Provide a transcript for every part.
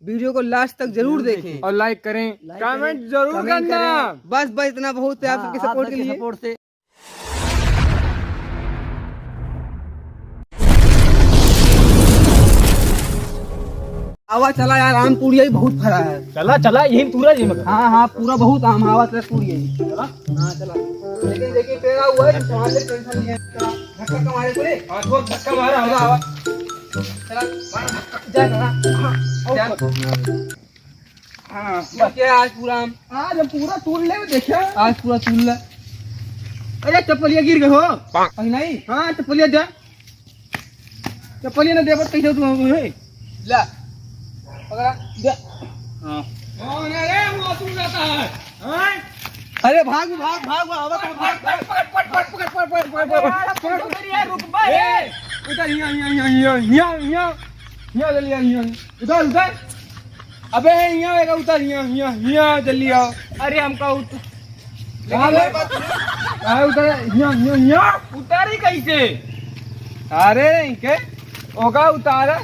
Video को last तक जरूर देखें और लाइक करें, कमेंट जरूर करना। बस इतना बहुत है आप सबके सपोर्ट के लिए। सपोर्ट से हवा चला यार, आम पूड़िया ही बहुत फरा है। चला चला यही पूरा जी मगर। हाँ पूरा बहुत आम, हवा चला पूड़िया ही। चला हाँ चला, लेकिन देखिए पेड़ा हुआ है, संभाल ले, टेंशन नहीं है। धक्का मारे बोले, हाँ बहुत धक्का मारा हवा। चला जा हाँ क्या आज पूरा आम, आज हम पूरा तोड़ ले देखा। आज पूरा तोड़ ले। अरे चप्पलिया गिर गए हो। नहीं हाँ चप्पलिया दे, चप्पलिया ना दे कैसे तुम है ला पकड़ा दे। हाँ अरे वो तू जाता है। हाँ अरे भाग भाग भाग हवा तो भाग। रुक भाई, उधर यहाँ जल्दी आओ, उधर उधर। अबे यहाँ आएगा, उधर यहाँ जल्दी आओ। अरे हमका उधर उतारी कैसे? अरे इनके होगा उतारा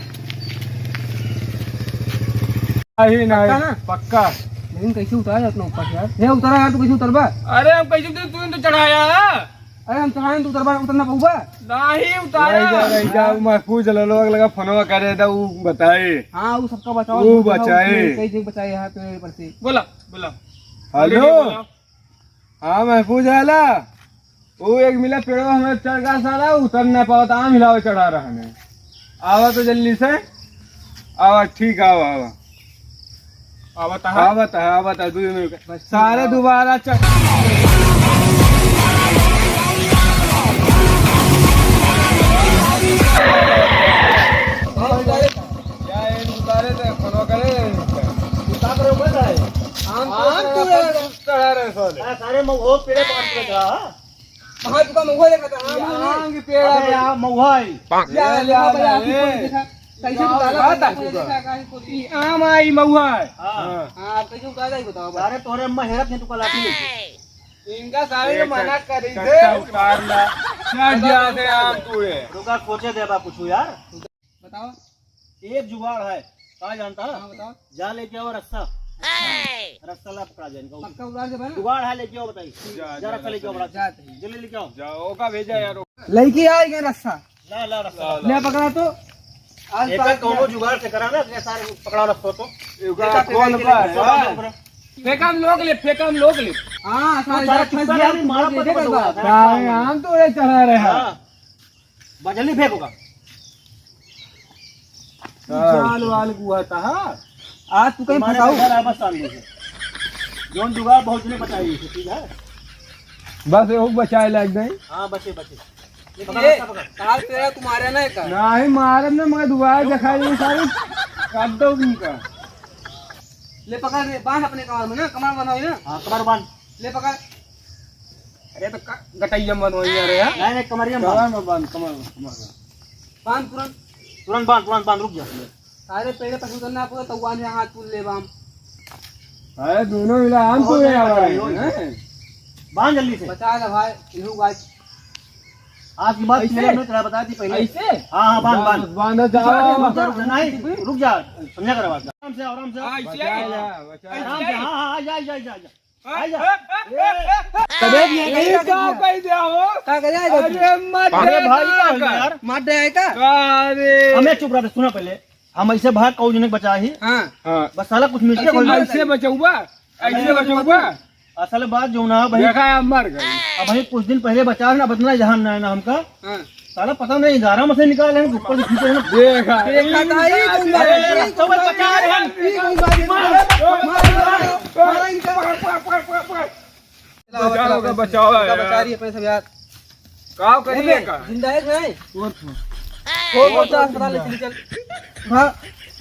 नहीं नहीं पक्का। लेकिन कैसे उतारा जाता ऊपर यार? नहीं उतारा यार, तो कैसे उतरबा? अरे हम कैसे तूने तो चढ़ाया। अरे हम चढ़ाए तो उतरना पऊबा नहीं उतारा। महफूज लगा फोनवा करे था वो बताए। हाँ वो सबका बचाओ, वो बचाए। कैसे बचाए यहाँ पेड़ पर से? बोला बोला हेलो। हाँ महफूज है ला। वो एक मिला पेड़ हमें चढ़ गया सारा, उतर न पाओ तो आम हिलाओ चढ़ा रहा है। आवा तो जल्दी से आवा। ठीक आवा आवा आवता 2 मिनट सारे दोबारा चढ़। सारे महुआ पेड़े कहाँ तुका महुआ देखा था? आम के पेड़ है महुआ कैसे उतारा? आम आई महुआ। हाँ कैसे उतारा ही बताओ। अरे तोहरे अम्मा हेरत नहीं, तू कल आती इनका सारे मना करी थे उतारना चढ़ जाते आम पूरे। रुका सोचे दे बा कुछ यार। बताओ एक जुगाड़ है, कहा जानता है? हाँ बताओ। जा लेके आओ रस्सा, रस्सा ला पकड़ा जाए इनका। पक्का उतार दे भाई। जुगाड़ है, लेके आओ बताइए। जा रस्सा लेके आओ, बड़ा जाते हैं। जल्दी लेके आओ। जाओ का भेजा यार। लड़की आएगी रस्सा ला ला रस्सा ले पकड़ा तो आज एक दोनों जुगाड़ से करा ना, इतने सारे पकड़ा रस्सा तो कौन का फेकम लोग ले, फेकम लोग ले। हाँ सारा फंस गया, मारा पड़ गया। सारे आम तो ये चढ़ा रहे हैं। जल्दी फेंकोगा। जाल वाल हुआ था। आज तू कहीं फंसाऊ बस सामने से जोन जुगाड़ बहुत ने बताई, ठीक है? बस वो बचाए लग गई। हाँ बचे बचे। आज तेरा तुम्हारे ना का नहीं मारे ना, मगर दोबारा दिखाई सारी काट दो उनका। ले पकड़ ले, बांध अपने कमर में ना, कमर बनाओ ना। हाँ कमर बांध। ले पकड़। अरे तो गटैया बनवाई रहे हैं। नहीं कमरिया बांध कमर बांध तुरंत तुरंत बांध रुक जा। सारे पेड़ पर उतरना पड़ेगा तो वहां से हाथ पुल ले बाम। अरे दोनों मिला आम तो ये बांध जल्दी से। बचा ले भाई इहू गाछ। आज की बात मेरे ने तेरा बताया थी पहले। ऐसे हाँ बांध बांध जाओ। नहीं रुक जा, समझा कर बात। आराम से आराम से आराम से। हाँ जा जा जा जा। तबे ये का कह दिया हो का कर जाएगा? अरे मत भाई यार मार दे आएगा। अरे हमें चुप रहा, सुना पहले। हम ऐसे भाग कौन ने बचा ही, हां बस साला कुछ मिलते कोई ऐसे बचाऊंगा, ऐसे बचाऊंगा। असल बात जो ना भाई, देखा अब मर गई। अब भाई कुछ दिन पहले बचा ना, बतना जहां ना ना हमका हां साला पता नहीं 11 में से निकाले हैं, ऊपर से खींचे हैं। देखा देखा था ही कौन मारे? तो भाई बचा रहे हैं। ई कौन मार इनका। बचाओ बचाओ बचा रही है अपने सब यार। काव करिए का जिंदा है नहीं? वो तो अस्पताल ले चल चल। हां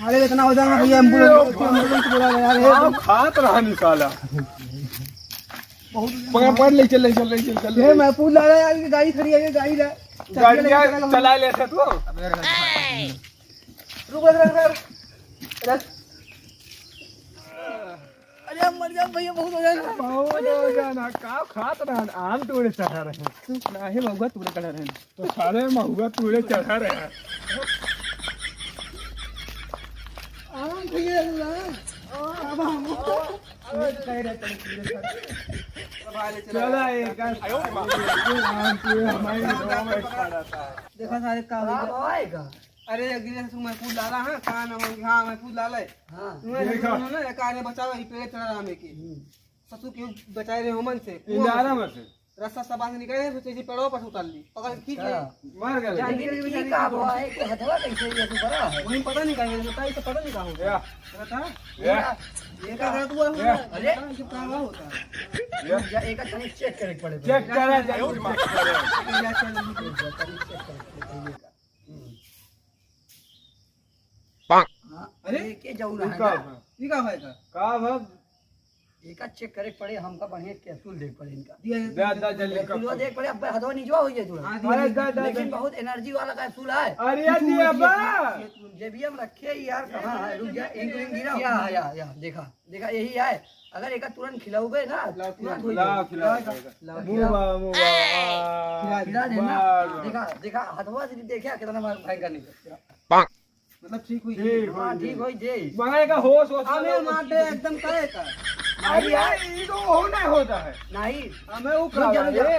अरे इतना हो जाएगा भैया, एम्बुलेंस बुला यार। हम खात रहा निकाला। पकड़ ले चल ये मैं पूछ ला रहा यार, गाड़ी खड़ी है, गाड़ी ला गाड़ी चला ले से तो। रुक अरे मर जा भैया, बहुत हो जाना। काव खात रहा आम तोड़े चढ़ा रहे हैं। नहीं महुआ तूने चढ़ा रहे हैं तो सारे महुआ तोड़े चढ़ा रहे हैं। आम चला एक देखा सारे का अरे गिरे से महफूज लाला है कान हां महफूज लाला है हां देखो ना कान बचाओ ई पेड़ चढ़ा हमें की ससुर के बचाए रहे हमन से इंदारा मत रास्ता सबा से निकले तो जैसे पेड़ों पर उतार ली पकड़ खींच ले मर गए जान का है कि हथवा कैसे ये तू बड़ा है वही पता नहीं कहां होता है तो पता नहीं कहां हो गया पता ये का गलत हुआ अरे ये क्या होता है या एक का चेक करे पड़े चेक करा जरूर चेक करे अरे के जाऊ रहा है ये का भाई का भग एका चेक करे पड़े हमका बढ़िया कैप्सूल देख पड़े इनका दा जल्दी कैप्सूल देख पड़े अब हदवा निजवा हो जाए तुरंत अरे दा लेकिन बहुत एनर्जी वाला कैप्सूल है अरे जी अब्बा जेबीएम रखे यार कहां है रुक जा इंक गिरा या देखा यही है अगर एका तुरंत खिलाओगे ना तुरंत हो जाएगा खिला देना देखा हदवा से देखा कितना भयंकर निकला मतलब ठीक हुई ठीक हुई जे मंगाए का होश हमें माटे एकदम करे का अरे यार ये तो होना होता है नहीं हमें वो का है देखा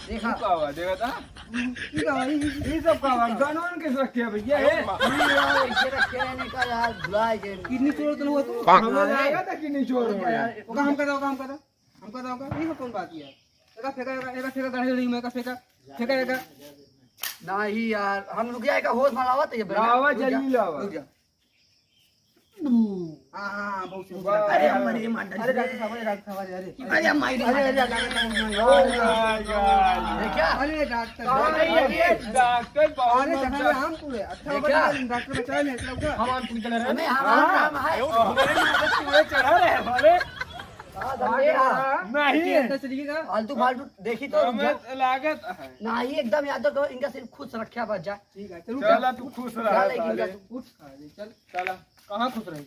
देखा था ये सब का कानून किस रखे है भैया ये रखे रहने का यार भुला गए किडनी चोर तो हुआ तू हमें जाएगा था किडनी चोर होगा हम का ये कौन बात है एका फेंका गाड़ी में का फेंका नहीं यार हम रुक जाएगा होश मारावा तो ये लावा जल्दी लावा हां बहुत अरे हमारे मंडल अरे डॉक्टर साहब अरे हम माई अरे क्या अरे डॉक्टर बहुत हम पूरे अच्छा डॉक्टर बचा ले हम निकल रहे हमें हम है चढ़ा रहे हमारे नहीं फालतू देखी तो लागत है नहीं एकदम याद रखो इनका सिर्फ खुश रखा बच जा ठीक है चल तू खुश रह चल चल कहां खुश रही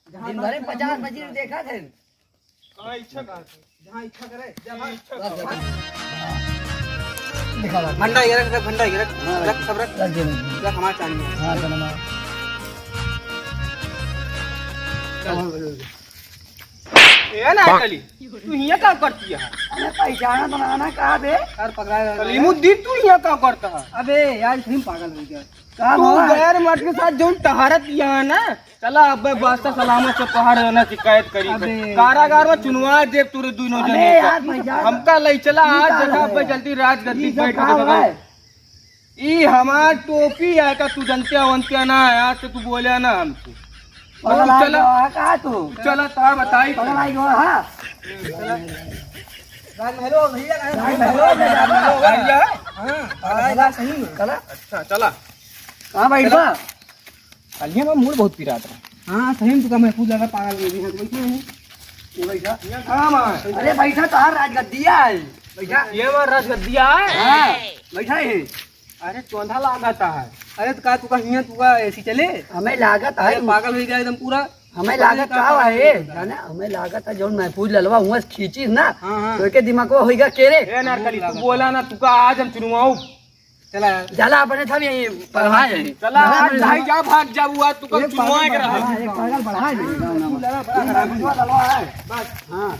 दिन भर 50 बजे देखा थे कहां इच्छा जहां इच्छा करे दिखा भंडा ये रख सब रख हमारा चाहिए हां ए ना कली तू हिया का करती है अरे पहचाना बनाना कहां बे यार पकड़ा कलीमुद्दीन तू हिया का करता है अबे यार तुम पागल हो गया तू गैर मर्द के साथ जो टहरत यहाँ ना चला अब वास्ता सलामत से पहाड़ ना शिकायत करी कारागार में चुनवा दे तुरे दोनों जने हमका ले चला आज जगह पे जल्दी राजगद्दी बैठ के ई हमार टोपी है का तू जनते वंते ना है आज से तू बोले ना हमसे चला कहा तू चला तार बताई हां हेलो भैया हां सही चला अच्छा चला हां भाई बा कलिया में मूड बहुत पिरात रहा हां सही तो का महफूज लगा पागल गई है बैठे हैं ये बैठा यहां काम है अरे बैठा तो हर राजगद्दिया है बैठा ये बार राजगद्दिया है हां बैठा है अरे चौंधा लागता है अरे तो का तू का हिया तू का ऐसी चले हमें लागत है पागल हो गया एकदम पूरा हमें लागत का है जाने हमें लागत है जो महफूज ललवा हुआ खींची ना तो के दिमाग को होएगा केरे ए नारकली तू बोला ना तू का आज हम चुनवाऊ चला जाला अपने था ये पढ़ाए चला आज भाई जा भाग जा हुआ तू का चुनवा के रहा एक पागल बढ़ा है बस हां